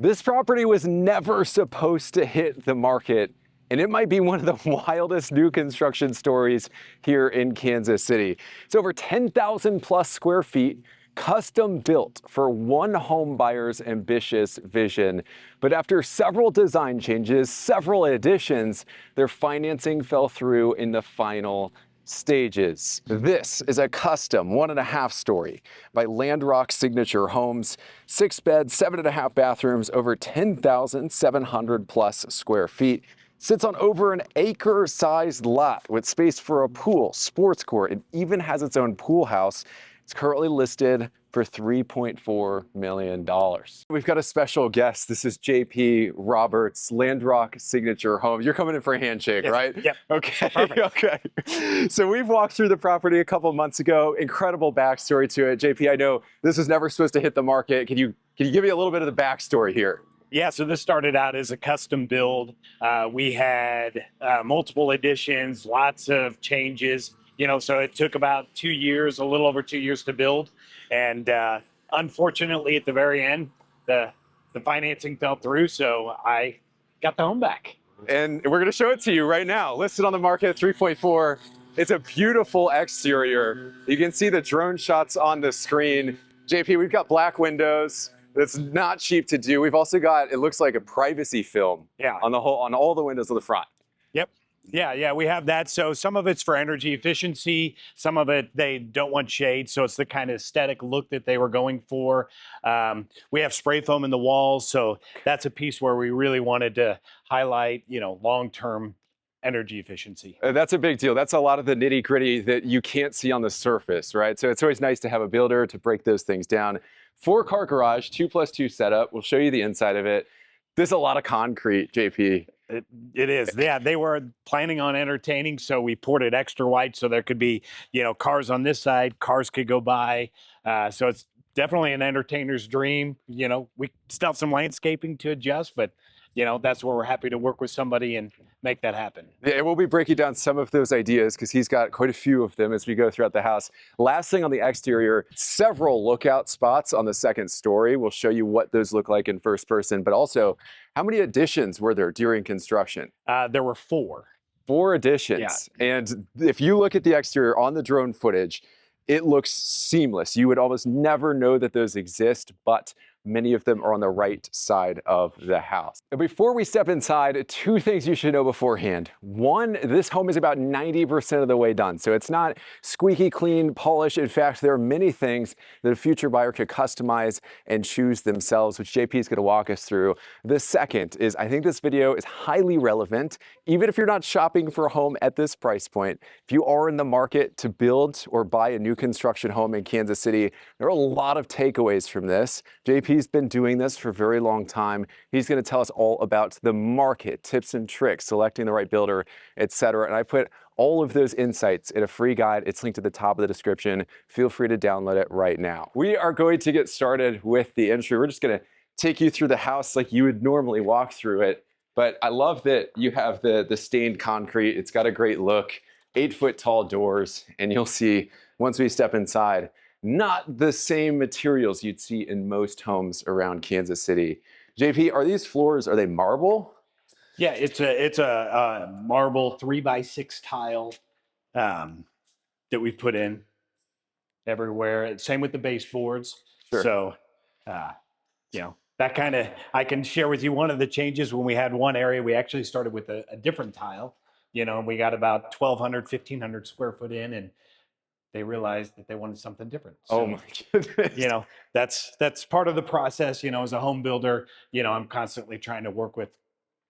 This property was never supposed to hit the market, and it might be one of the wildest new construction stories here in Kansas City. It's over 10,000 plus square feet, custom built for one home buyer's ambitious vision. But after several design changes, several additions, their financing fell through in the final stages. This is a custom 1.5 story by Landrock Signature Homes, 6 beds, 7.5 bathrooms, over 10,700 plus square feet. Sits on over an acre-sized lot with space for a pool, sports court, and even has its own pool house. It's currently listed for $3.4 million. We've got a special guest. This is JP Roberts, Landrock Signature Homes. You're coming in for a handshake, yes. right? Yep. Okay. Perfect. Okay. So we've walked through the property a couple months ago. Incredible backstory to it. JP, I know this was never supposed to hit the market. Can you give me a little bit of the backstory here? Yeah, so this started out as a custom build. We had multiple additions, lots of changes. So it took about 2 years, a little over 2 years to build. And unfortunately, at the very end, the financing fell through, so I got the home back. And we're gonna show it to you right now. Listed on the market at 3.4. It's a beautiful exterior. You can see the drone shots on the screen. JP, we've got black windows. That's not cheap to do. We've also got, it looks like a privacy film on all the windows on the front. Yep. Yeah, we have that. So some of it's for energy efficiency. Some of it, they don't want shade. So it's the kind of aesthetic look that they were going for. We have spray foam in the walls. So that's a piece where we really wanted to highlight, long-term energy efficiency. That's a big deal. That's a lot of the nitty gritty that you can't see on the surface, right? So it's always nice to have a builder to break those things down. 4-car garage, 2+2 setup. We'll show you the inside of it. There's a lot of concrete, JP. It is. Yeah, they were planning on entertaining, so we poured it extra wide so there could be, cars on this side, cars could go by. So it's definitely an entertainer's dream. We still have some landscaping to adjust, but that's where we're happy to work with somebody and make that happen. Yeah, and we'll be breaking down some of those ideas because he's got quite a few of them as we go throughout the house. Last thing on the exterior, several lookout spots on the second story. We'll show you what those look like in first person, but also how many additions were there during construction? There were 4. 4 additions. Yeah. And if you look at the exterior on the drone footage, it looks seamless. You would almost never know that those exist, but many of them are on the right side of the house. And before we step inside, 2 things you should know beforehand. 1, this home is about 90% of the way done. So it's not squeaky clean, polished. In fact, there are many things that a future buyer could customize and choose themselves, which JP is gonna walk us through. The second is, I think this video is highly relevant, even if you're not shopping for a home at this price point. If you are in the market to build or buy a new construction home in Kansas City, there are a lot of takeaways from this. JP's been doing this for a very long time. He's going to tell us all about the market, tips and tricks, selecting the right builder, etc. And I put all of those insights in a free guide. It's linked at the top of the description. Feel free to download it right now. We are going to get started with the entry. We're just going to take you through the house like you would normally walk through it. But I love that you have the stained concrete. It's got a great look, 8-foot tall doors, and you'll see once we step inside, not the same materials you'd see in most homes around Kansas City. JP, are these floors, are they marble? Yeah, it's a marble 3x6 tile that we put in everywhere. Same with the baseboards. Sure. So, that kind of, I can share with you one of the changes. When we had one area, we actually started with a different tile, and we got about 1,200, 1,500 square foot in, and they realized that they wanted something different. So, oh my goodness. That's part of the process. As a home builder, I'm constantly trying to work with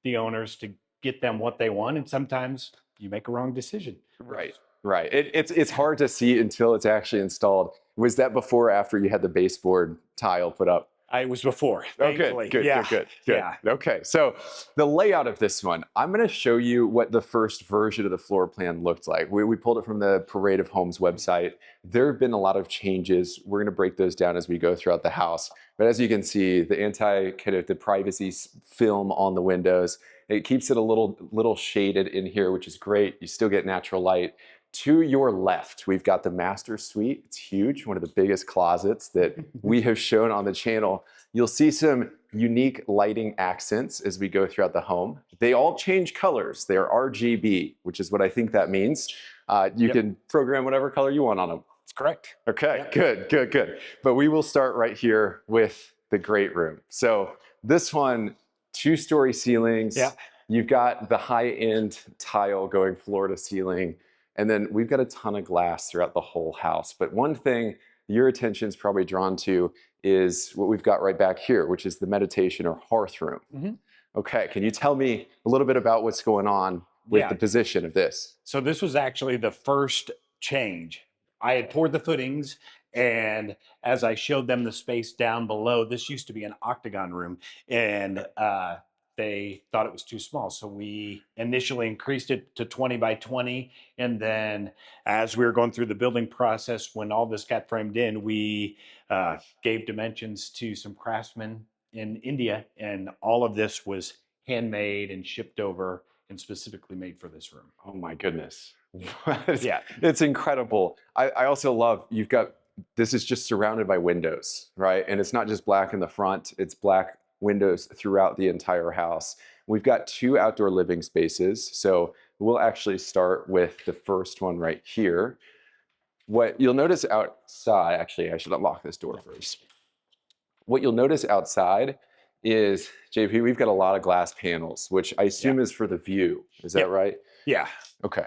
the owners to get them what they want. And sometimes you make a wrong decision. Right. It's hard to see until it's actually installed. Was that before or after you had the baseboard tile put up? It was before. Okay, good. Yeah. Okay, so the layout of this one, I'm going to show you what the first version of the floor plan looked like. We pulled it from the Parade of Homes website. There have been a lot of changes. We're going to break those down as we go throughout the house. But as you can see, the privacy film on the windows, it keeps it a little shaded in here, which is great. You still get natural light. To your left, we've got the master suite. It's huge, one of the biggest closets that we have shown on the channel. You'll see some unique lighting accents as we go throughout the home. They all change colors. They're RGB, which is what I think that means. You can program whatever color you want on them. That's correct. Okay, good. But we will start right here with the great room. So this one, 2-story ceilings. Yeah. You've got the high-end tile going floor to ceiling. And then we've got a ton of glass throughout the whole house. But one thing your attention's probably drawn to is what we've got right back here, which is the meditation or hearth room. Mm-hmm. Okay, can you tell me a little bit about what's going on with the position of this? So this was actually the first change. I had poured the footings, and as I showed them the space down below, this used to be an octagon room, and they thought it was too small. So we initially increased it to 20 by 20. And then as we were going through the building process, when all this got framed in, we gave dimensions to some craftsmen in India. And all of this was handmade and shipped over and specifically made for this room. Oh my goodness. Yeah, it's incredible. I also love, this is just surrounded by windows, right? And it's not just black in the front, it's black windows throughout the entire house. We've got 2 outdoor living spaces. So we'll actually start with the first one right here. What you'll notice outside, actually, I should unlock this door first. What you'll notice outside is, JP, we've got a lot of glass panels, which I assume is for the view. Is that right? Yeah. Okay.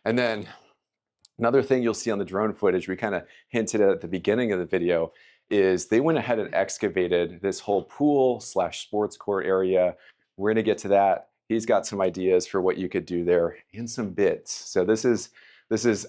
And then another thing you'll see on the drone footage, we kind of hinted at the beginning of the video, is they went ahead and excavated this whole pool/sports court area. We're going to get to that. He's got some ideas for what you could do there and some bits. So this is,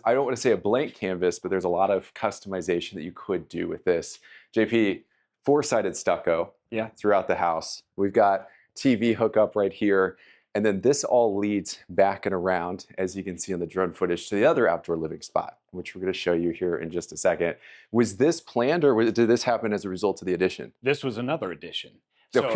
I don't want to say a blank canvas, but there's a lot of customization that you could do with this. JP, 4-sided stucco throughout the house. We've got TV hookup right here. And then this all leads back and around, as you can see on the drone footage, to the other outdoor living spot, which we're going to show you here in just a second. Was this planned, or did this happen as a result of the addition? This was another addition. So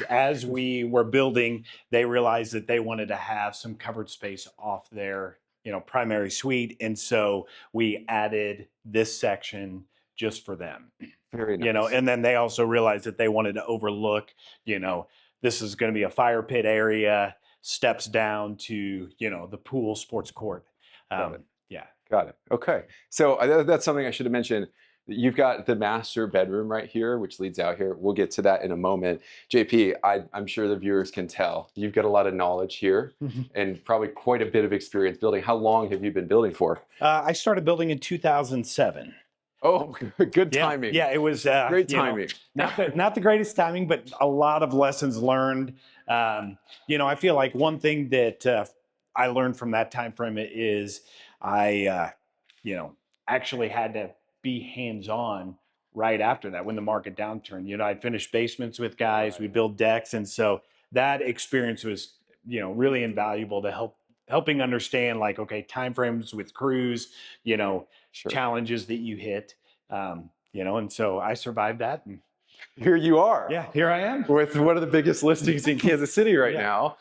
as we were building, they realized that they wanted to have some covered space off their primary suite. And so we added this section just for them. Very nice. And then they also realized that they wanted to overlook, this is going to be a fire pit area, steps down to, the pool sports court. Got it. Okay. So that's something I should have mentioned. You've got the master bedroom right here, which leads out here. We'll get to that in a moment. JP, I'm sure the viewers can tell you've got a lot of knowledge here and probably quite a bit of experience building. How long have you been building for? I started building in 2007. Oh, good timing. Yeah, it was great timing. Not the greatest timing, but a lot of lessons learned. I feel like one thing that I learned from that time frame is I actually had to be hands-on right after that when the market downturned. I'd finished basements with guys, we build decks, and so that experience was really invaluable to helping understand, like, okay, timeframes with crews, challenges that you hit, and so I survived that. And here you are. Yeah, here I am. With one of the biggest listings in Kansas City right now.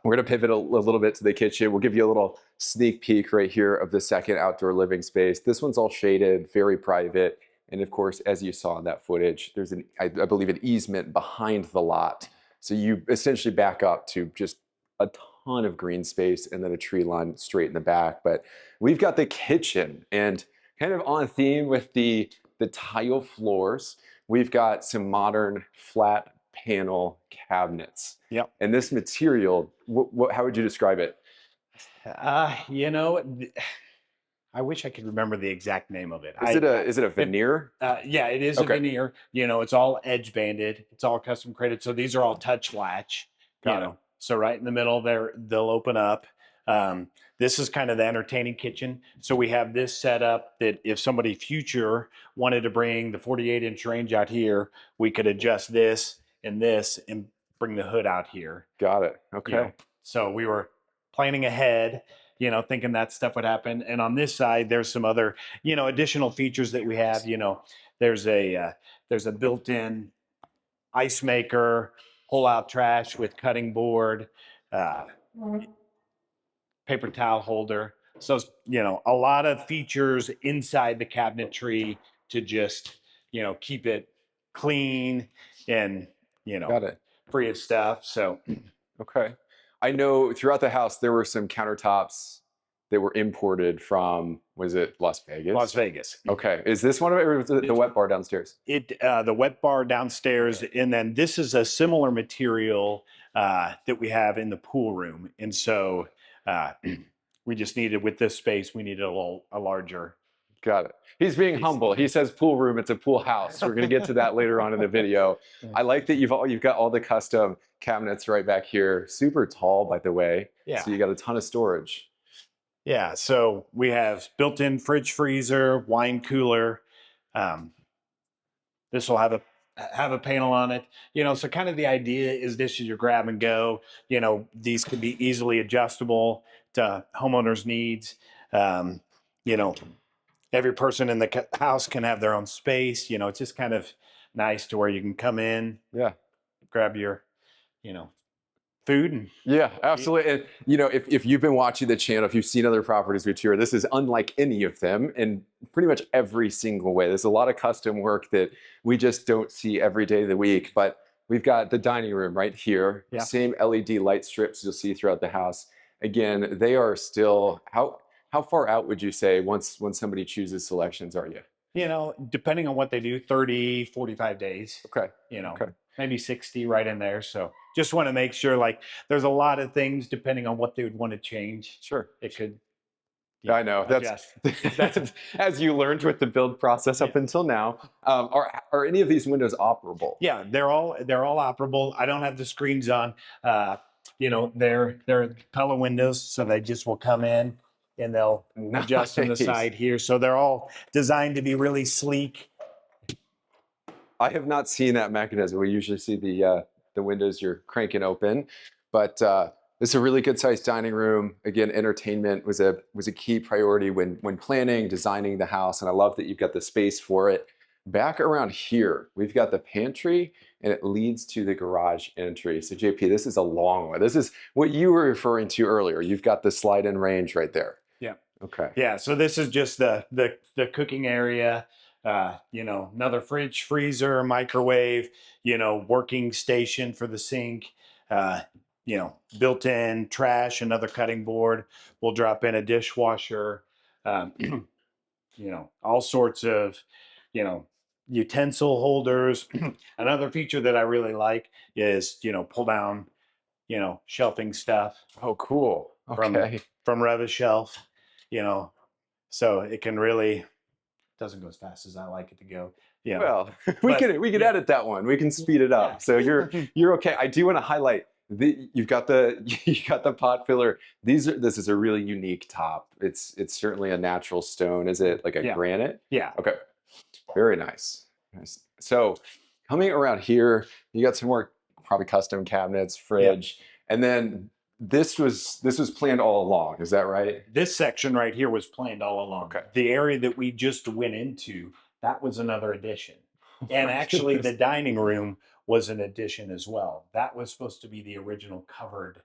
We're going to pivot a little bit to the kitchen. We'll give you a little sneak peek right here of the second outdoor living space. This one's all shaded, very private. And of course, as you saw in that footage, there's I believe an easement behind the lot. So you essentially back up to just a ton of green space and then a tree line straight in the back. But we've got the kitchen, and kind of on theme with the tile floors, we've got some modern flat panel cabinets. Yep. And this material, how would you describe it? I wish I could remember the exact name of it. Is it a veneer? Yeah, it is a veneer. It's all edge banded. It's all custom created. So these are all touch latch. Got it. So right in the middle there, they'll open up. This is kind of the entertaining kitchen. So we have this set up that if somebody future wanted to bring the 48-inch range out here, we could adjust this and bring the hood out here. Got it. Okay. So we were planning ahead, thinking that stuff would happen. And on this side, there's some other, additional features that we have. There's a built-in ice maker, pull-out trash with cutting board. paper towel holder. So, a lot of features inside the cabinetry to just, keep it clean and, Got it. free of stuff. So, Okay. I know throughout the house there were some countertops that were imported from, was it Las Vegas? Las Vegas. Okay. Is this one of it, or was it the wet bar downstairs? The wet bar downstairs, and then this is a similar material that we have in the pool room. And so we just needed, with this space, we needed a larger. Got it. He's being humble. He says pool room. It's a pool house. We're going to get to that later on in the video. I like that you've got all the custom cabinets right back here. Super tall, by the way. Yeah. So you got a ton of storage. Yeah. So we have built-in fridge, freezer, wine cooler. This will have a panel on it. So kind of the idea is this is your grab and go. These can be easily adjustable to homeowners' needs. Every person in the house can have their own space. It's just kind of nice to where you can come in, grab your, food. And yeah, absolutely. And if you've been watching the channel, if you've seen other properties we tour, this is unlike any of them in pretty much every single way. There's a lot of custom work that we just don't see every day of the week. But we've got the dining room right here, same LED light strips you'll see throughout the house. Again, they are still, how far out would you say when somebody chooses selections are you? Depending on what they do, 30, 45 days. Okay. Maybe 60 right in there. So just want to make sure, there's a lot of things depending on what they would want to change. Sure. It could. I know that's as you learned with the build process up until now. Are any of these windows operable? Yeah, they're all operable. I don't have the screens on. They're color windows, so they just will come in and they'll adjust on the side here. So they're all designed to be really sleek. I have not seen that mechanism. We usually see the windows you're cranking open, but it's a really good sized dining room. Again, entertainment was a key priority when planning, designing the house, and I love that you've got the space for it. Back around here, we've got the pantry, and it leads to the garage entry. So JP, this is a long one. This is what you were referring to earlier. You've got the slide-in range right there. Yeah. Okay. Yeah. So this is just the cooking area. Another fridge, freezer, microwave. Working station for the sink. Built-in trash, another cutting board. We'll drop in a dishwasher. All sorts of, utensil holders. Another feature that I really like is, pull down, shelving stuff. Oh, cool. Okay. From Revis Shelf, so it can really, doesn't go as fast as I like it to go. Yeah. Well, we can edit that one. We can speed it up. Yeah. So you're okay. I do want to highlight you've got the pot filler. This is a really unique top. It's certainly a natural stone. Is it like a granite? Yeah. Okay. Very nice. So coming around here, you got some more probably custom cabinets, fridge, and then this was planned all along. Is that right? This section right here was planned all along. Okay. The area that we just went into, that was another addition. And actually the dining room was an addition as well. That was supposed to be the original covered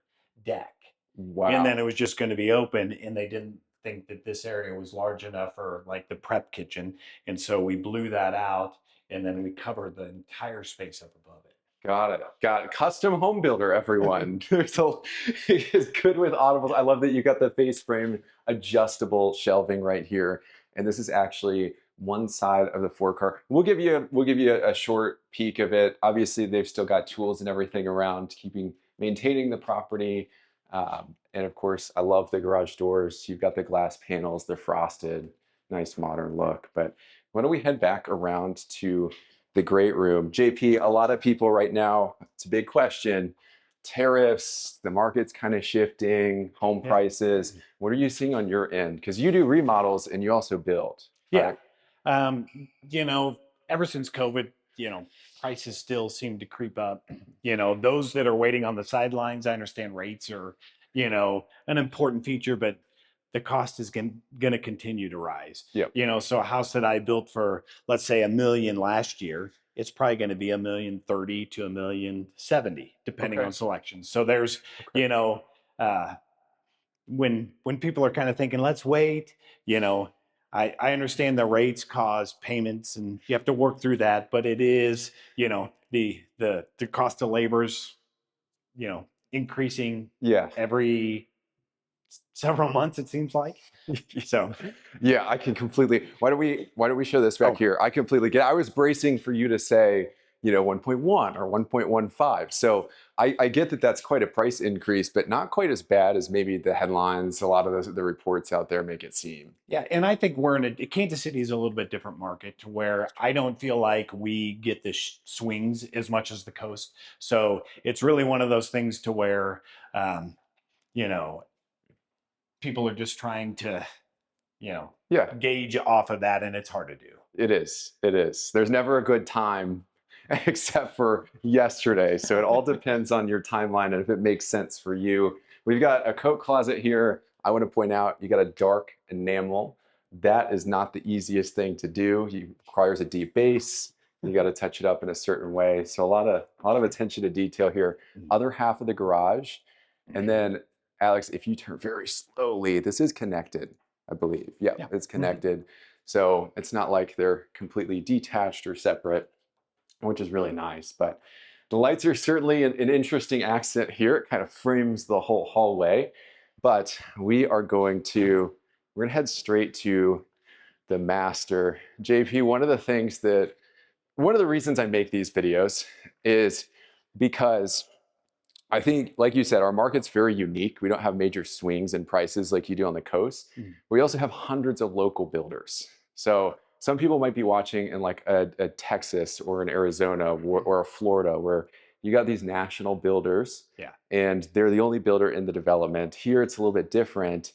deck. Wow. And then it was just going to be open, and they didn't think that this area was large enough for like the prep kitchen. And so we blew that out, and then we covered the entire space up above it. Got it. Custom home builder, everyone. It's good with audibles. I love that you got the face frame adjustable shelving right here. And this is actually one side of the forecourt. We'll give you a short peek of it. Obviously, they've still got tools and everything around maintaining the property. And of course, I love the garage doors. You've got the glass panels, they're frosted, nice modern look. But why don't we head back around to the great room. JP, a lot of people right now, it's a big question. Tariffs, the market's kind of shifting, home prices. What are you seeing on your end? Because you do remodels and you also build. Yeah. Right? Ever since COVID, prices still seem to creep up. Those that are waiting on the sidelines, I understand rates are, an important feature, but the cost is going to continue to rise. Yep. So a house that I built for, let's say, $1 million last year, it's probably going to be $1,030,000 to $1,070,000, depending on selection. So there's, when people are kind of thinking, let's wait, you know, I understand the rates cause payments and you have to work through that, but it is, you know, the cost of labor's, you know, increasing Yeah. every several months, it seems like. So yeah, I can completely. Why don't we show this back oh here? I completely get. I was bracing for you to say, 1.1 or 1.15. So I get that that's quite a price increase, but not quite as bad as maybe the headlines, a lot of the reports out there make it seem. yeah, and I think we're in Kansas City is a little bit different market to where I don't feel like we get the swings as much as the coast. So it's really one of those things to where, um, you know, people are just trying to, you know, Yeah, gauge off of that, and it's hard to do. it is. It is. There's never a good time except for yesterday. So it all depends on your timeline and if it makes sense for you. We've got a coat closet here. I want to point out you got a dark enamel. That is not the easiest thing to do. It requires a deep base. You got to touch it up in a certain way. So a lot of attention to detail here. Other half of the garage. And then Alex, if you turn very slowly, this is connected, I believe. Yeah, it's connected. So it's not like they're completely detached or separate, which is really nice. But the lights are certainly an interesting accent here. It kind of frames the whole hallway. But we're going to head straight to the master. JP, one of the reasons I make these videos is because I think, like you said, our market's very unique. We don't have major swings in prices like you do on the coast. We also have hundreds of local builders. So some people might be watching in like a Texas or an Arizona or a Florida where you got these national builders, and they're the only builder in the development. Here, it's a little bit different.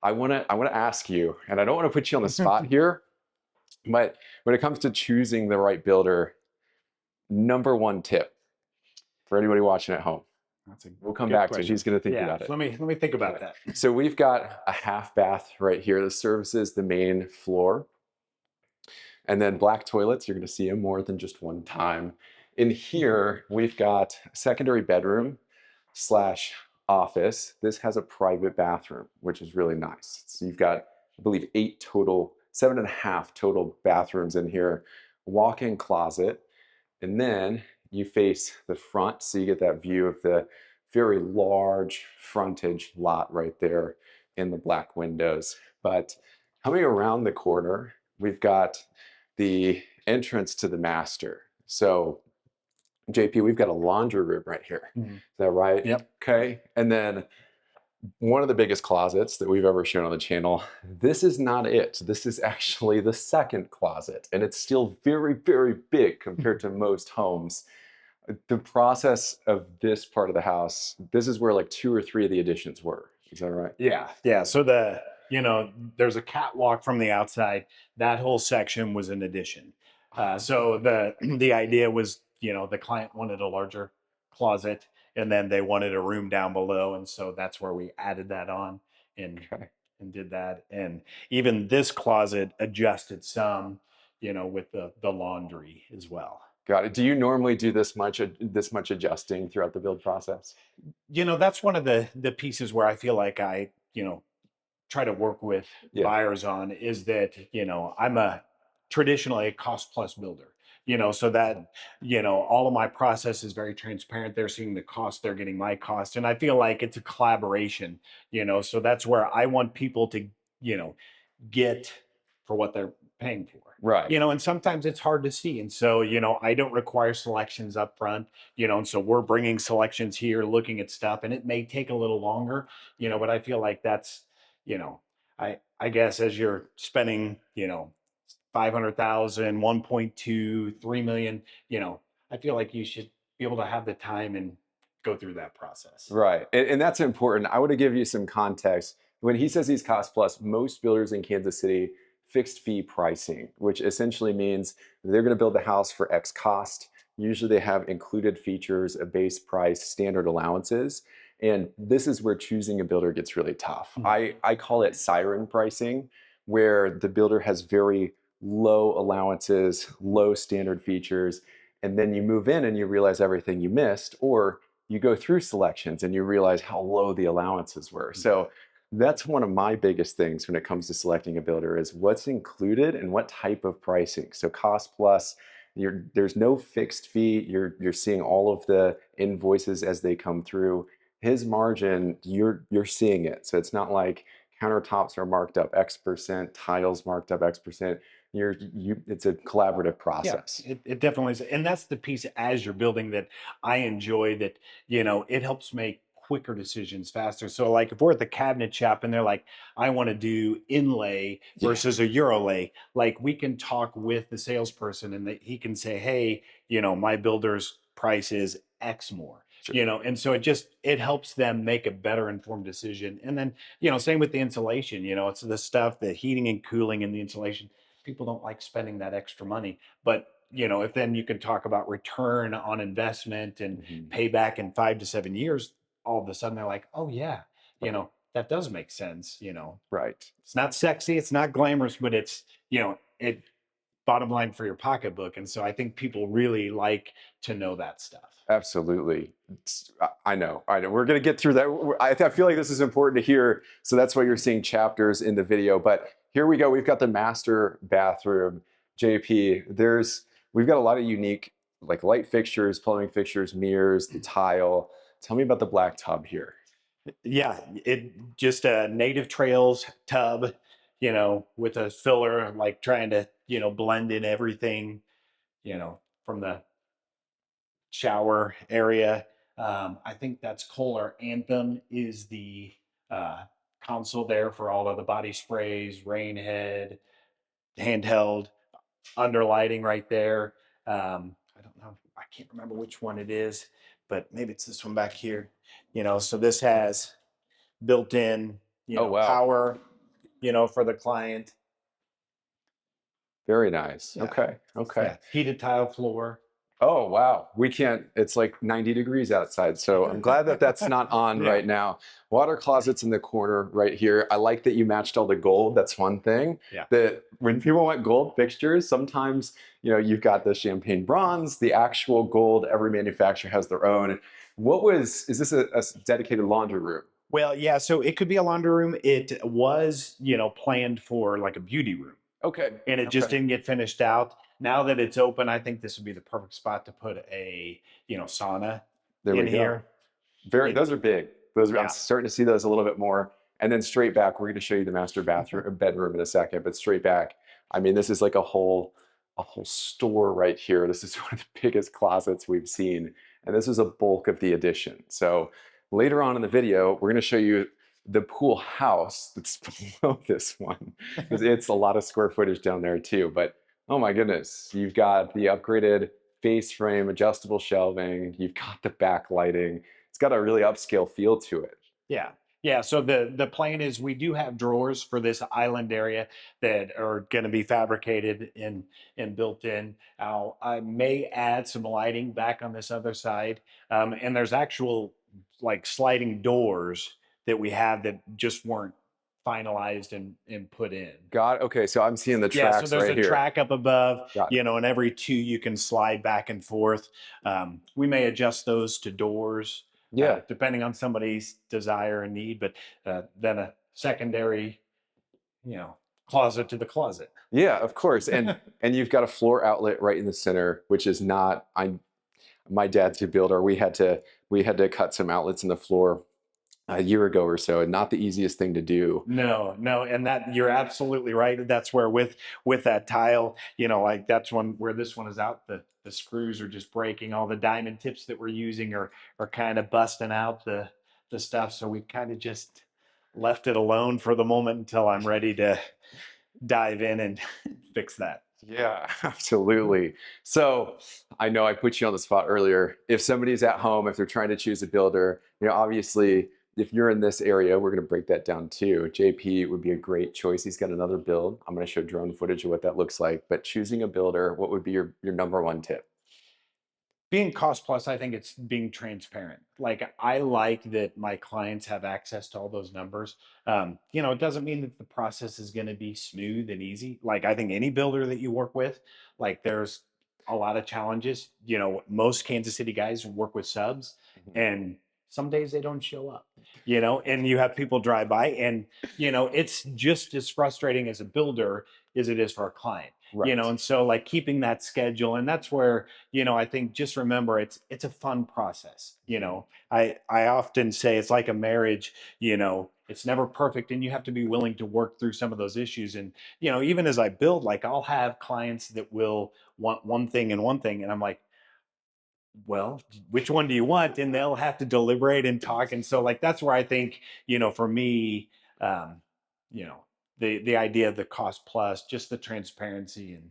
I want to ask you, and I don't want to put you on the spot here, but when it comes to choosing the right builder, number one tip for anybody watching at home. We'll come back to it. He's going to think about it. Let me think about that. So we've got a half bath right here that services the main floor. And then black toilets, you're going to see them more than just one time. In here, we've got a secondary bedroom / office. This has a private bathroom, which is really nice. So you've got, I believe, 7.5 total bathrooms in here, walk-in closet, and then you face the front, so you get that view of the very large frontage lot right there in the black windows. But coming around the corner, we've got the entrance to the master. So JP, we've got a laundry room right here. Is that right? Yep. Okay. And then one of the biggest closets that we've ever shown on the channel. This is not it. This is actually the second closet, and it's still very, very big compared to most homes. The process of this part of the house, this is where like 2 or 3 of the additions were. Is that right? Yeah. So there's a catwalk from the outside. That whole section was an addition. So the idea was, the client wanted a larger closet, and then they wanted a room down below, and so that's where we added that on and did that. And even this closet adjusted some, with the laundry as well. Got it. Do you normally do this much adjusting throughout the build process? That's one of the pieces where I feel like I, try to work with buyers on is that, I'm traditionally a cost plus builder, so that, all of my process is very transparent. They're seeing the cost, they're getting my cost. And I feel like it's a collaboration, so that's where I want people to, get for what they're paying for. Right. And sometimes it's hard to see. And so, I don't require selections up front, and so we're bringing selections here, looking at stuff, and it may take a little longer, but I feel like that's, I guess as you're spending, 500,000, 1.2, 3 million, I feel like you should be able to have the time and go through that process. Right. And that's important. I want to give you some context. When he says he's cost plus, most builders in Kansas City fixed fee pricing, which essentially means they're going to build the house for X cost. Usually they have included features, a base price, standard allowances. And this is where choosing a builder gets really tough. I call it siren pricing, where the builder has very low allowances, low standard features, and then you move in and you realize everything you missed, or you go through selections and you realize how low the allowances were. So that's one of my biggest things when it comes to selecting a builder is what's included and what type of pricing. So cost plus, there's no fixed fee. You're seeing all of the invoices as they come through. His margin, you're seeing it. So it's not like countertops are marked up X%, tiles marked up X%. It's a collaborative Yeah, process. it definitely is. And that's the piece as you're building that I enjoy that, it helps make quicker decisions faster. So like if we're at the cabinet shop and they're like, I want to do inlay Yeah, versus a Eurolay, like we can talk with the salesperson and he can say, hey, my builder's price is X more. sure. And so it helps them make a better informed decision. And then, same with the insulation, it's the stuff, the heating and cooling and the insulation. People don't like spending that extra money. But if then you can talk about return on investment and Mhm. payback in 5 to 7 years, all of a sudden they're like, oh yeah, Right. that does make sense. Right. It's not sexy, it's not glamorous, but it's it bottom line for your pocketbook. And so I think people really like to know that stuff. Absolutely. I know. I know. We're going to get through that. I feel like this is important to hear. So that's why you're seeing chapters in the video. But here we go. We've got the master bathroom. JP, we've got a lot of unique like light fixtures, plumbing fixtures, mirrors, the tile. Tell me about the black tub here. Yeah, it just a native trails tub, with a filler, like trying to, blend in everything, from the shower area. I think that's Kohler Anthem is the uh, console there for all of the body sprays, rain head, handheld, underlighting right there. I don't know, I can't remember which one it is, but maybe it's this one back here. So this has built-in, Oh, wow. power, for the client. Very nice. Yeah, Okay. Okay. yeah, heated tile floor. Oh, wow. We can't, it's like 90 degrees outside. So I'm glad that that's not on Yeah, right now. Water closets in the corner right here. I like that you matched all the gold. That's one thing. yeah. That when people want gold fixtures, sometimes, you've got the champagne bronze, the actual gold. Every manufacturer has their own. Is this a dedicated laundry room? Well, yeah, so it could be a laundry room. It was, planned for like a beauty room, Okay. and it just Okay. didn't get finished out. Now that it's open, I think this would be the perfect spot to put a, sauna There in we go. here. Those are big. I'm Yeah. starting to see those a little bit more. And then straight back, we're going to show you the master bathroom bedroom in a second, but straight back, I mean, this is like a whole store right here. This is one of the biggest closets we've seen. And this is a bulk of the addition. So later on in the video, we're going to show you the pool house that's below this one, because it's a lot of square footage down there too. But oh my goodness, you've got the upgraded face frame, adjustable shelving, you've got the backlighting. It's got a really upscale feel to it. Yeah. Yeah. So the plan is we do have drawers for this island area that are going to be fabricated and built in. I may add some lighting back on this other side. And there's actual like sliding doors that we have that just weren't finalized and put in. Okay, so I'm seeing the Yeah, so tracks there's right a here. track up above, Got it. and every two you can slide back and forth. We may adjust those to doors, Yeah. depending on somebody's desire and need, but then a secondary, closet to the closet. Yeah, of course. And you've got a floor outlet right in the center, which is not my dad's a builder. We had to cut some outlets in the floor a year ago or so, and not the easiest thing to do. No, no, and that you're absolutely right. That's where with that tile, like that's one where this one is out. The screws are just breaking. All the diamond tips that we're using are kind of busting out the stuff. So we kind of just left it alone for the moment until I'm ready to dive in and fix that. Yeah, absolutely. So I know I put you on the spot earlier. If somebody's at home, if they're trying to choose a builder, obviously, if you're in this area, we're going to break that down too. JP would be a great choice. He's got another build. I'm going to show drone footage of what that looks like. But choosing a builder, what would be your number one tip? Being cost plus, I think it's being transparent. Like I like that my clients have access to all those numbers. It doesn't mean that the process is going to be smooth and easy. Like I think any builder that you work with, like there's a lot of challenges. Most Kansas City guys work with subs, Mhm. and some days they don't show up, and you have people drive by, and it's just as frustrating as a builder as it is for a client. Right. And so like keeping that schedule, and that's where I think just remember it's a fun process. I often say it's like a marriage. It's never perfect, and you have to be willing to work through some of those issues. And even as I build, like I'll have clients that will want one thing and one thing, and I'm like, well, which one do you want? And they'll have to deliberate and talk. And so like that's where I think for me, um, you know the idea of the cost plus, just the transparency, and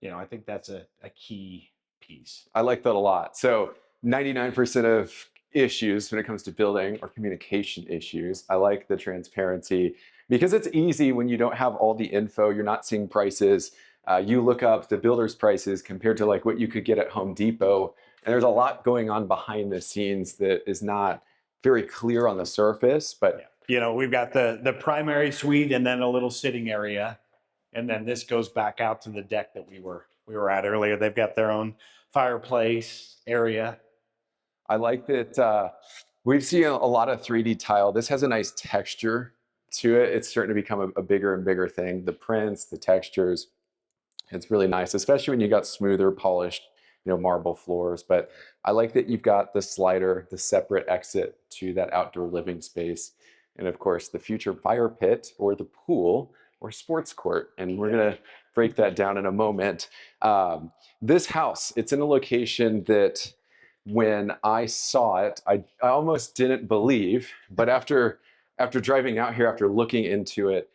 Yeah. I think that's a key piece. I like that a lot. So 99% of issues when it comes to building are communication issues. I like the transparency because it's easy when you don't have all the info, you're not seeing prices. You look up the builder's prices compared to like what you could get at Home Depot. And there's a lot going on behind the scenes that is not very clear on the surface, but we've got the primary suite and then a little sitting area. And then this goes back out to the deck that we were at earlier. They've got their own fireplace area. I like that we've seen a lot of 3D tile. This has a nice texture to it. It's starting to become a bigger and bigger thing. The prints, the textures, it's really nice, especially when you got smoother, polished, marble floors. But I like that you've got the slider, the separate exit to that outdoor living space. And of course, the future fire pit or the pool or sports court. And we're going to break that down in a moment. This house, it's in a location that when I saw it, I almost didn't believe. But after driving out here, after looking into it,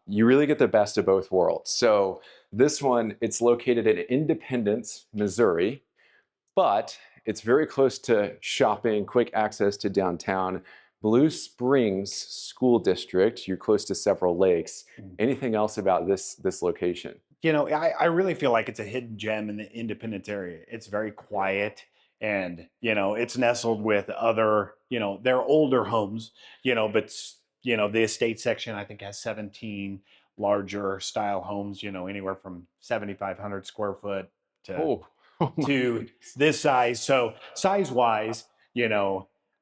you really get the best of both worlds. So this one, it's located in Independence, Missouri, but it's very close to shopping, quick access to downtown. Blue Springs School District, you're close to several lakes. Anything else about this location? I really feel like it's a hidden gem in the Independence area. It's very quiet, and it's nestled with other, they're older homes, but the estate section I think has 17 larger style homes, anywhere from 7,500 square foot to Oh my to goodness. this size. So size wise,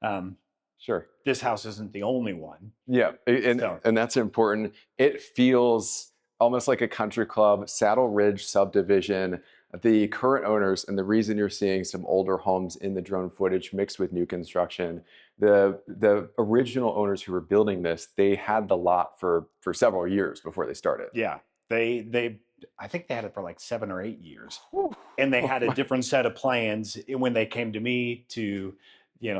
um, Sure. this house isn't the only one. Yeah, So and that's important. It feels almost like a country club, Saddle Ridge subdivision. The current owners, and the reason you're seeing some older homes in the drone footage mixed with new construction, the original owners who were building this, they had the lot for several years before they started. yeah, they I think they had it for like 7 or 8 years. Whew. And they Oh had a my. different set of plans when they came to me to,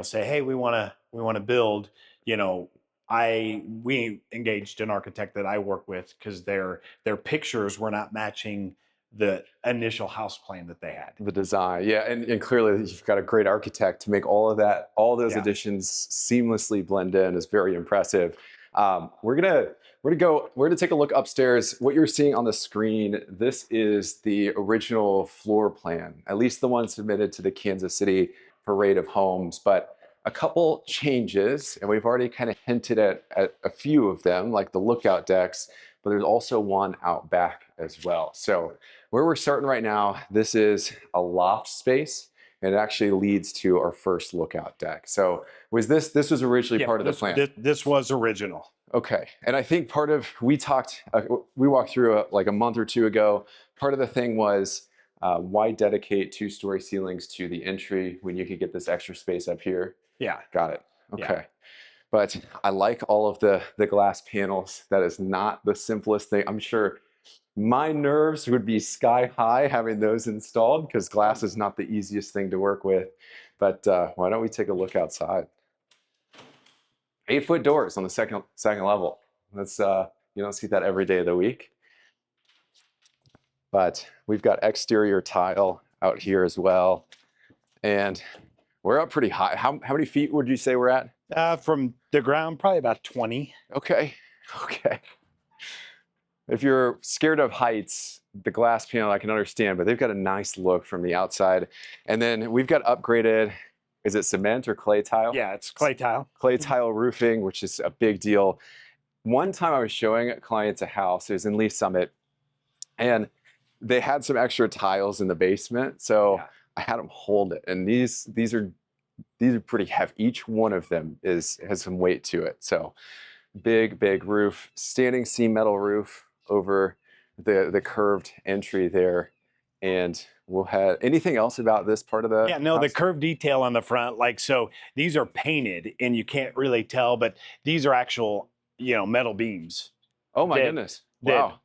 say, hey, we want to build. We engaged an architect that I work with because their pictures were not matching the initial house plan that they had. The design, yeah, and clearly you've got a great architect to make all of that, all those Yeah. additions seamlessly blend in is very impressive. We're gonna take a look upstairs. What you're seeing on the screen, this is the original floor plan, at least the one submitted to the Kansas City Parade of Homes, but a couple changes, and we've already kind of hinted at a few of them, like the lookout decks, but there's also one out back as well. So where we're starting right now, this is a loft space, and it actually leads to our first lookout deck. So was this was originally part of the plan? This was original. Okay, and I think part of we walked through like a month or two ago. Part of the thing was why dedicate 2-story ceilings to the entry when you could get this extra space up here? Yeah, Got it. Okay. Yeah. But I like all of the glass panels. That is not the simplest thing. I'm sure my nerves would be sky high having those installed because glass is not the easiest thing to work with. But why don't we take a look outside? 8-foot doors on the second level. That's you don't see that every day of the week. But we've got exterior tile out here as well, and we're up pretty high. How many feet would you say we're at? From the ground, probably about 20. Okay. If you're scared of heights, the glass panel I can understand, but they've got a nice look from the outside. And then we've got upgraded, is it cement or clay tile? Yeah, it's clay tile. Clay tile roofing, which is a big deal. One time I was showing clients a house, it was in Lee Summit, and they had some extra tiles in the basement. So Yeah. I had them hold it. And these are these are pretty heavy. Each one of them has some weight to it. So big roof, standing seam metal roof over the curved entry there. And we'll have anything else about this part of the Yeah, no, the house? curved detail on the front, like, so these are painted and you can't really tell, but these are actual, metal beams Oh my that goodness. that Wow.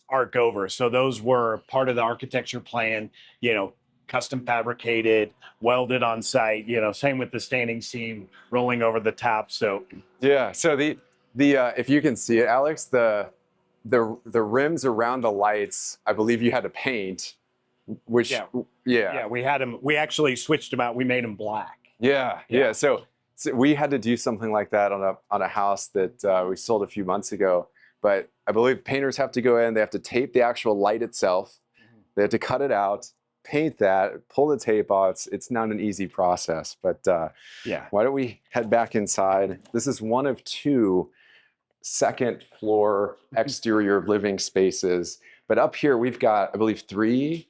arc over. So those were part of the architecture plan, custom fabricated, welded on site, same with the standing seam rolling over the top. So Yeah. So the if you can see it, Alex, the rims around the lights, I believe you had to paint, which yeah, yeah. we had them, we actually switched them out. We made them black. Yeah. So we had to do something like that on a house that we sold a few months ago. But I believe painters have to go in, they have to tape the actual light itself, they have to cut it out, paint that, pull the tape off. It's not an easy process. But Yeah. why don't we head back inside? This is one of two second floor exterior living spaces. But up here we've got, I believe, three.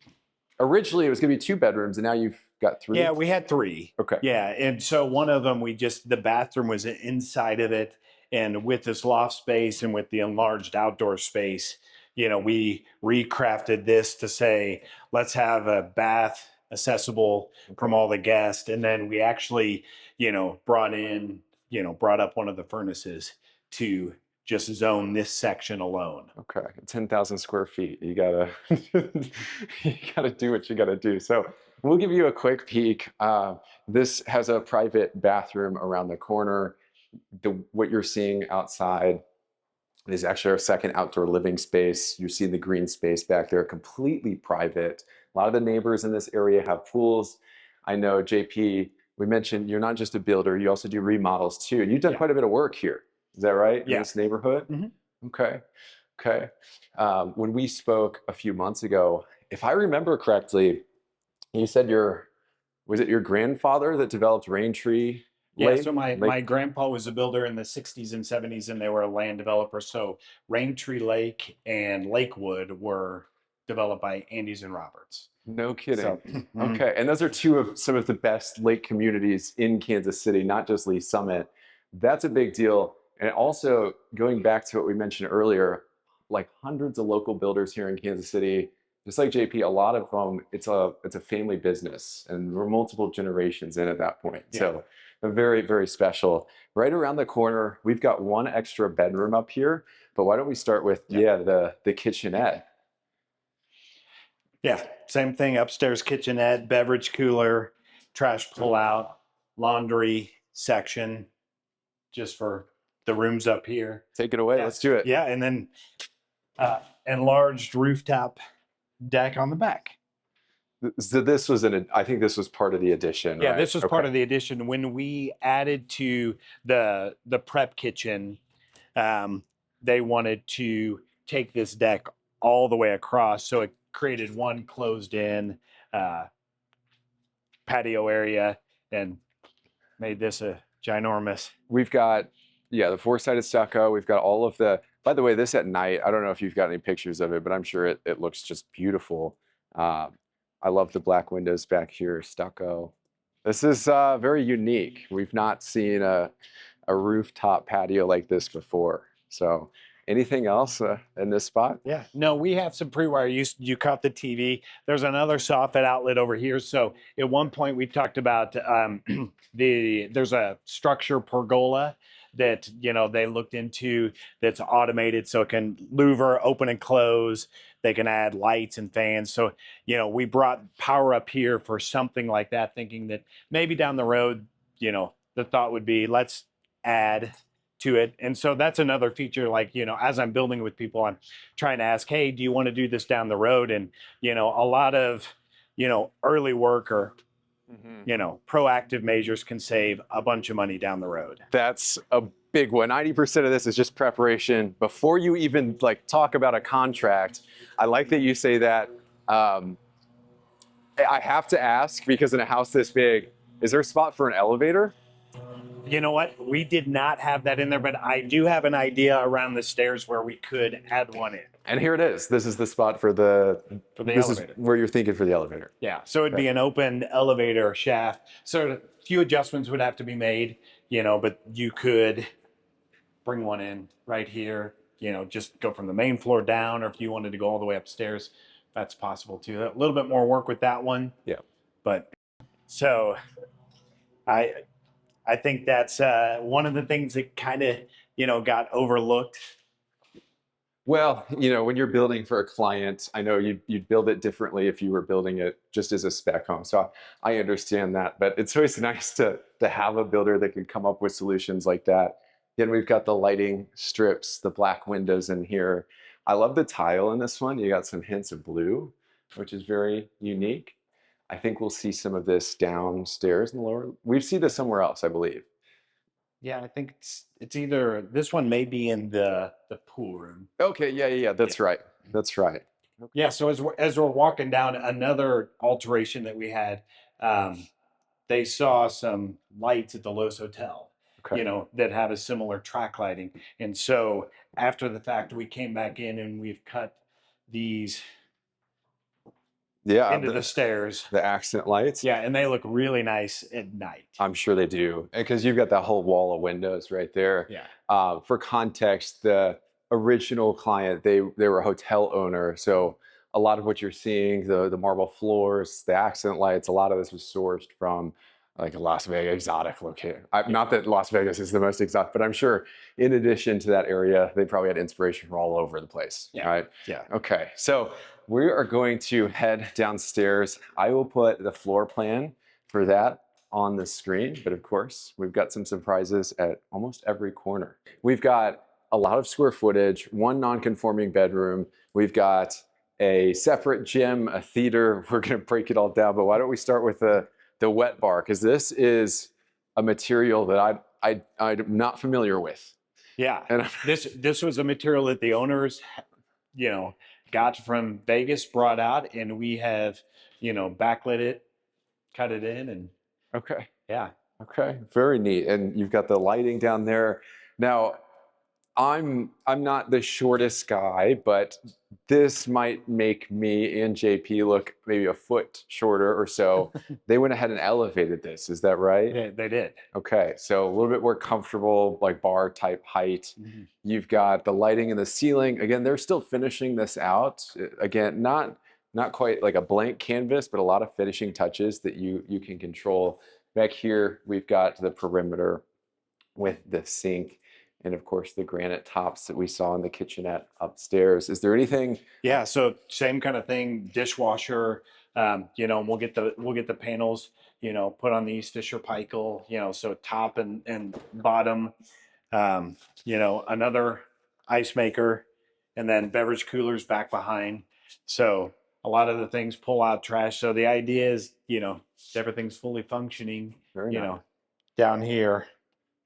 Originally it was going to be 2 bedrooms, and now you've got 3. Yeah, we had 3. Okay. Yeah, and so one of them, the bathroom was inside of it, and with this loft space and with the enlarged outdoor space, we recrafted this to say, let's have a bath accessible from all the guests, and then we actually, brought up one of the furnaces to just zone this section alone. Okay, 10,000 square feet. You gotta you gotta do what you gotta do. So we'll give you a quick peek. This has a private bathroom around the corner. What you're seeing outside is actually our second outdoor living space. You see the green space back there, completely private. A lot of the neighbors in this area have pools. I know, JP, we mentioned you're not just a builder, you also do remodels too. And you've done quite a bit of work here. Is that right? In this neighborhood? Mm-hmm. Okay. Okay. When we spoke a few months ago, if I remember correctly, you said was it your grandfather that developed Raintree Yeah, Lake? so my grandpa was a builder in the 60s and 70s, and they were a land developer. So Raintree Lake and Lakewood were developed by Andes and Roberts. No kidding. So, okay. And those are two of some of the best lake communities in Kansas City, not just Lee Summit. That's a big deal. And also, going back to what we mentioned earlier, like hundreds of local builders here in Kansas City, just like JP, a lot of them, it's a family business, and we're multiple generations in at that point. Yeah. So very special. Right around the corner, we've got one extra bedroom up here, but why don't we start with the kitchenette? Yeah, same thing. Upstairs kitchenette, beverage cooler, trash pullout, laundry section, just for the rooms up here. Take it away. Let's do it. Yeah, and then enlarged rooftop deck on the back. So I think this was part of the addition. Yeah, right? this was part of the addition. When we added to the prep kitchen, they wanted to take this deck all the way across, so it created one closed-in patio area and made this a ginormous. We've got the 4-sided stucco. We've got all of the. By the way, this at night, I don't know if you've got any pictures of it, but I'm sure it looks just beautiful. I love the black windows back here, stucco. This is very unique. We've not seen a rooftop patio like this before. So anything else in this spot? Yeah, no, we have some pre-wire. You caught the TV. There's another soffit outlet over here. So at one point we talked about there's a structure pergola that they looked into that's automated, so it can louver, open and close. They can add lights and fans. So we brought power up here for something like that, thinking that maybe down the road, the thought would be let's add to it. And so that's another feature, like, as I'm building with people, I'm trying to ask, hey, do you want to do this down the road? And, a lot of, early work or, proactive measures can save a bunch of money down the road. That's a big one. 90% of this is just preparation. Before you even talk about a contract, I like that you say that. I have to ask, because in a house this big, is there a spot for an elevator? You know what? We did not have that in there, but I do have an idea around the stairs where we could add one in. And here it is. This is the spot for this elevator. is where you're thinking for the elevator. Yeah, so it'd be an open elevator shaft. So a few adjustments would have to be made, but you could bring one in right here, just go from the main floor down, or if you wanted to go all the way upstairs, that's possible too. A little bit more work with that one. Yeah. But so I I think that's one of the things that kind of, got overlooked. Well, when you're building for a client, I know you'd build it differently if you were building it just as a spec home. So I understand that, but it's always nice to have a builder that can come up with solutions like that. Again, we've got the lighting strips, the black windows in here. I love the tile in this one. You got some hints of blue, which is very unique. I think we'll see some of this downstairs in the lower. We've seen this somewhere else, I believe. Yeah, I think it's either this one may be in the pool room. Okay, yeah. That's right. That's right. Okay. Yeah, so as we're walking down, another alteration that we had, they saw some lights at the Lowe's Hotel, Okay. that have a similar track lighting. And so after the fact, we came back in and we've cut these into the stairs. The accent lights. Yeah, and they look really nice at night. I'm sure they do, because you've got that whole wall of windows right there. Yeah. For context, the original client, they were a hotel owner, so a lot of what you're seeing, the marble floors, the accent lights, a lot of this was sourced from like a Las Vegas exotic location. Not that Las Vegas is the most exotic, but I'm sure in addition to that area, they probably had inspiration from all over the place. Yeah. Right? Yeah. Okay, so we are going to head downstairs. I will put the floor plan for that on the screen, but of course, we've got some surprises at almost every corner. We've got a lot of square footage, one non-conforming bedroom. We've got a separate gym, a theater. We're going to break it all down, but why don't we start with the wet bar? Because this is a material that I'm not familiar with. Yeah, and this was a material that the owners, got from Vegas, brought out, and we have, backlit it, cut it in, and okay. Yeah. Okay, very neat. And you've got the lighting down there. Now, I'm not the shortest guy, but this might make me and JP look maybe a foot shorter or so. They went ahead and elevated this. Is that right? Yeah, they did. Okay, so a little bit more comfortable, like bar type height. Mm-hmm. You've got the lighting in the ceiling. Again, they're still finishing this out. Again, not quite like a blank canvas, but a lot of finishing touches that you can control. Back here, we've got the perimeter with the sink and of course the granite tops that we saw in the kitchenette upstairs. Is there anything? Yeah, so same kind of thing, dishwasher, and we'll get the panels, put on these Fisher Paykel, so top and bottom, another ice maker, and then beverage coolers back behind. So a lot of the things pull out trash. So the idea is, everything's fully functioning, Very nice. Down here.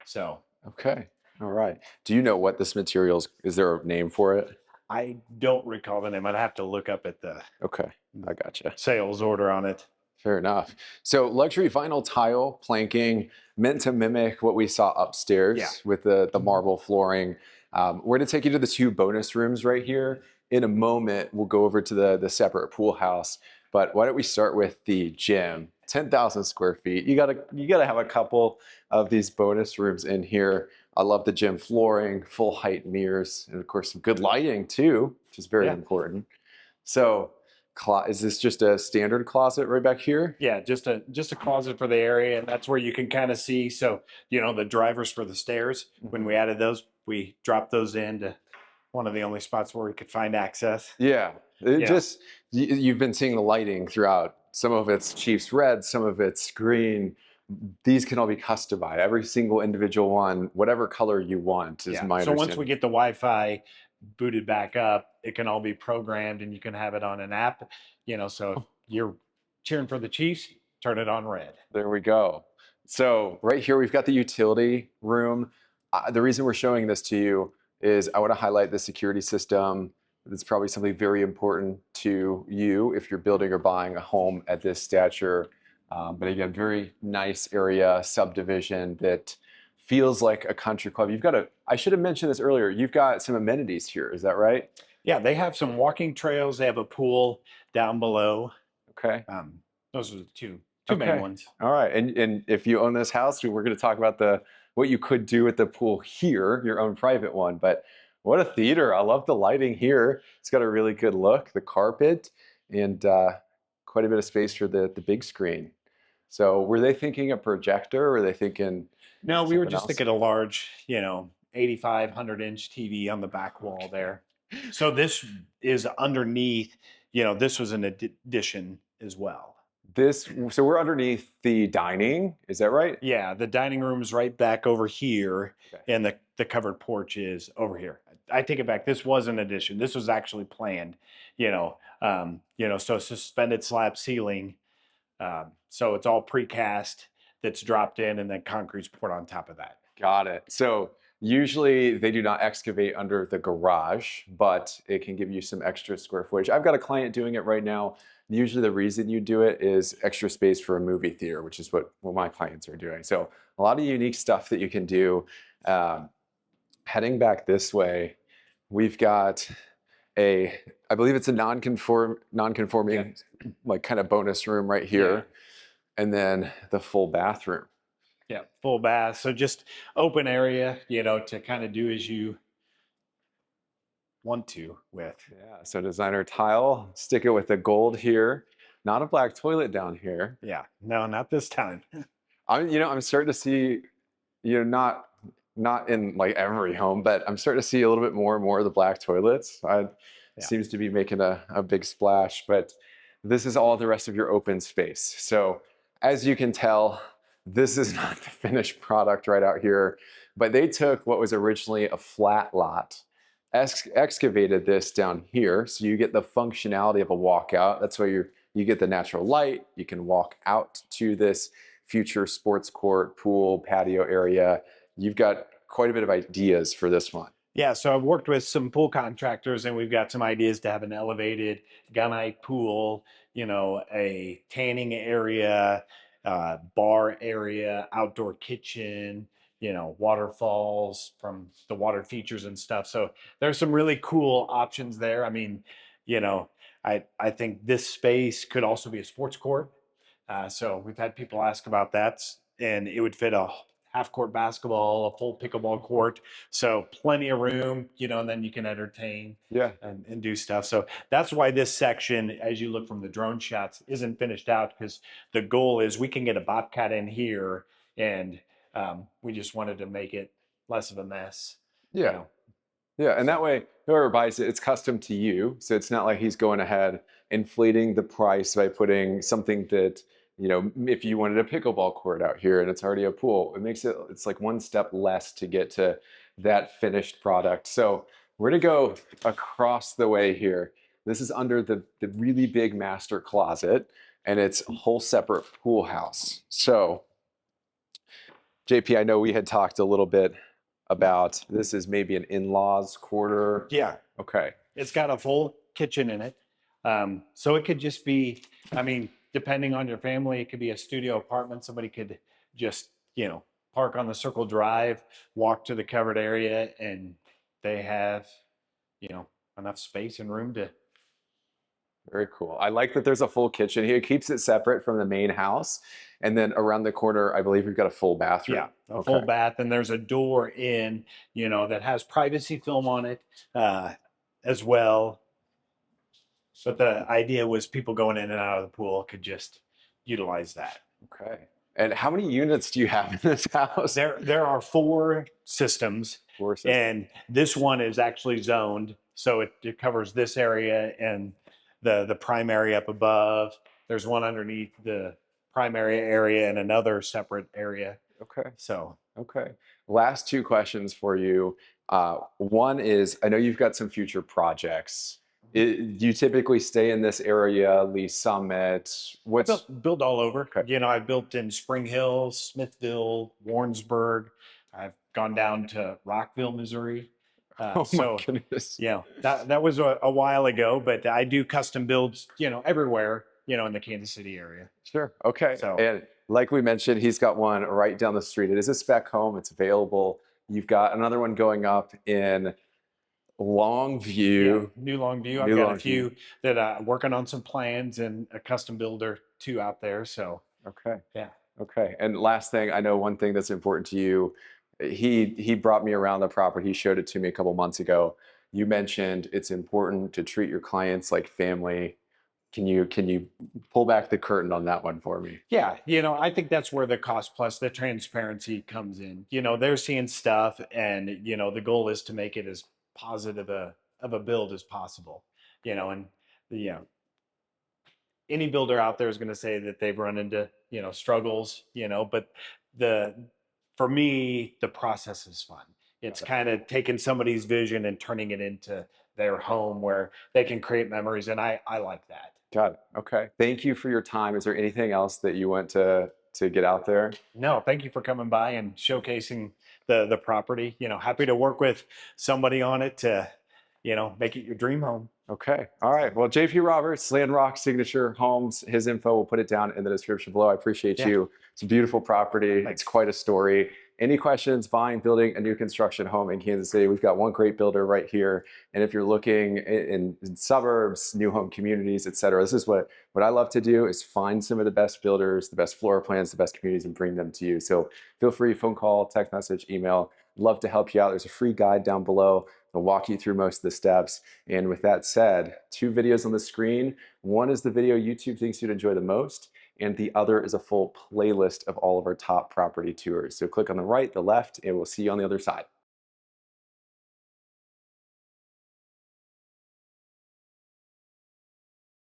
So. Okay. All right. Do you know what this material is there a name for it? I don't recall the name. I'd have to look up at the Okay. I gotcha. Sales order on it. Fair enough. So luxury vinyl tile planking meant to mimic what we saw upstairs with the marble flooring. We're going to take you to the two bonus rooms right here. In a moment, we'll go over to the separate pool house. But why don't we start with the gym? 10,000 square feet. You gotta have a couple of these bonus rooms in here. I love the gym flooring, full height mirrors, and of course some good lighting too, which is very important. So, is this just a standard closet right back here? Yeah, just a closet for the area, and that's where you can kind of see. So, the drivers for the stairs. When we added those, we dropped those into one of the only spots where we could find access. Yeah, you've been seeing the lighting throughout. Some of it's Chiefs red, some of it's green. These can all be customized. Every single individual one, whatever color you want, is my understanding. So once we get the Wi-Fi booted back up, it can all be programmed, and you can have it on an app. So if you're cheering for the Chiefs, turn it on red. There we go. So right here, we've got the utility room. The reason we're showing this to you is I want to highlight the security system. It's probably something very important to you if you're building or buying a home at this stature. But again, very nice area subdivision that feels like a country club. You've got I should have mentioned this earlier. You've got some amenities here. Is that right? Yeah, they have some walking trails. They have a pool down below. Okay. Those are the two main Okay. ones. All right. And if you own this house, we're going to talk about what you could do with the pool here, your own private one. But what a theater. I love the lighting here. It's got a really good look, the carpet, and quite a bit of space for the big screen. So were they thinking a projector or were they thinking No, we were something just else? thinking a large, 8,500-inch TV on the back wall there. So this is underneath, this was an addition as well. So we're underneath the dining, is that right? Yeah, the dining room's right back over here, Okay. and the covered porch is over here. I take it back. This was an addition. This was actually planned, so suspended slab ceiling. So it's all precast that's dropped in, and then concrete's poured on top of that. Got it. So usually they do not excavate under the garage, but it can give you some extra square footage. I've got a client doing it right now. Usually the reason you do it is extra space for a movie theater, which is what my clients are doing. So a lot of unique stuff that you can do. Heading back this way, we've got I believe it's a non-conforming, like kind of bonus room right here. Yeah. And then the full bathroom. Yeah, full bath. So just open area, to kind of do as you want to with. Yeah, so designer tile, stick it with the gold here. Not a black toilet down here. Yeah, no, not this time. I'm starting to see, not in like every home, but I'm starting to see a little bit more and more of the black toilets. Seems to be making a big splash, but this is all the rest of your open space. So as you can tell, this is not the finished product right out here, but they took what was originally a flat lot, excavated this down here, so you get the functionality of a walkout. That's why you get the natural light. You can walk out to this future sports court, pool, patio area. You've got quite a bit of ideas for this one. Yeah, so I've worked with some pool contractors, and we've got some ideas to have an elevated gunite pool, a tanning area, bar area, outdoor kitchen, waterfalls from the water features and stuff. So there's some really cool options there. I mean, I think this space could also be a sports court. So we've had people ask about that, and it would fit a half-court basketball, a full pickleball court. So plenty of room, and then you can entertain and do stuff. So that's why this section, as you look from the drone shots, isn't finished out, because the goal is we can get a Bobcat in here, and we just wanted to make it less of a mess. Yeah. Yeah, and that way, whoever buys it, it's custom to you. So it's not like he's going ahead inflating the price by putting something that, if you wanted a pickleball court out here and it's already a pool, it's like one step less to get to that finished product. So we're going to go across the way here. This is under the really big master closet, and it's a whole separate pool house. So JP, I know we had talked a little bit about this is maybe an in-laws quarter. Yeah. Okay. It's got a full kitchen in it. So it could just be, depending on your family, it could be a studio apartment. Somebody could just, park on the circle drive, walk to the covered area, and they have, enough space and room to. Very cool. I like that there's a full kitchen here. It keeps it separate from the main house. And then around the corner, I believe we've got a full bathroom. Yeah, a full bath. And there's a door in, that has privacy film on it as well. But the idea was people going in and out of the pool could just utilize that. Okay. And how many units do you have in this house? There are 4 systems. 4 systems. And this one is actually zoned. So it covers this area and the primary up above. There's one underneath the primary area and another separate area. Okay. So. Okay. Last 2 questions for you. One is, I know you've got some future projects. Do you typically stay in this area, Lee Summit? Build all over. Okay. I've built in Spring Hill, Smithville, Warrensburg. I've gone down to Rockville, Missouri. Oh my goodness. Yeah, that was a while ago, but I do custom builds, everywhere. in the Kansas City area. Sure. Okay. So And like we mentioned, he's got one right down the street. It is a spec home. It's available. You've got another one going up in Longview. New Longview. I've New got a Longview. few that working on some plans and a custom builder too out there. So Okay. yeah. Okay. And last thing, I know one thing that's important to you. He brought me around the property. He showed it to me a couple months ago. You mentioned it's important to treat your clients like family. Can you pull back the curtain on that one for me? Yeah, I think that's where the cost plus the transparency comes in. They're seeing stuff, and the goal is to make it as positive of a build as possible. And the any builder out there is going to say that they've run into struggles, but the for me the process is fun. It's kind of taking somebody's vision and turning it into their home where they can create memories, and I like that. Got it. Okay. Thank you for your time. Is there anything else that you want to get out there? No, thank you for coming by and showcasing the property. Happy to work with somebody on it to make it your dream home. Okay. All right. Well, JP Roberts, Landrock Signature Homes, his info, we'll put it down in the description below. I appreciate you. It's a beautiful property. Thanks. It's quite a story. Any questions buying, building a new construction home in Kansas City? We've got one great builder right here. And if you're looking in suburbs, new home communities, et cetera, this is what I love to do is find some of the best builders, the best floor plans, the best communities, and bring them to you. So feel free, phone call, text message, email. Love to help you out. There's a free guide down below. I'll walk you through most of the steps. And with that said, 2 videos on the screen. One is the video YouTube thinks you'd enjoy the most, and the other is a full playlist of all of our top property tours. So click on the right, the left, and we'll see you on the other side.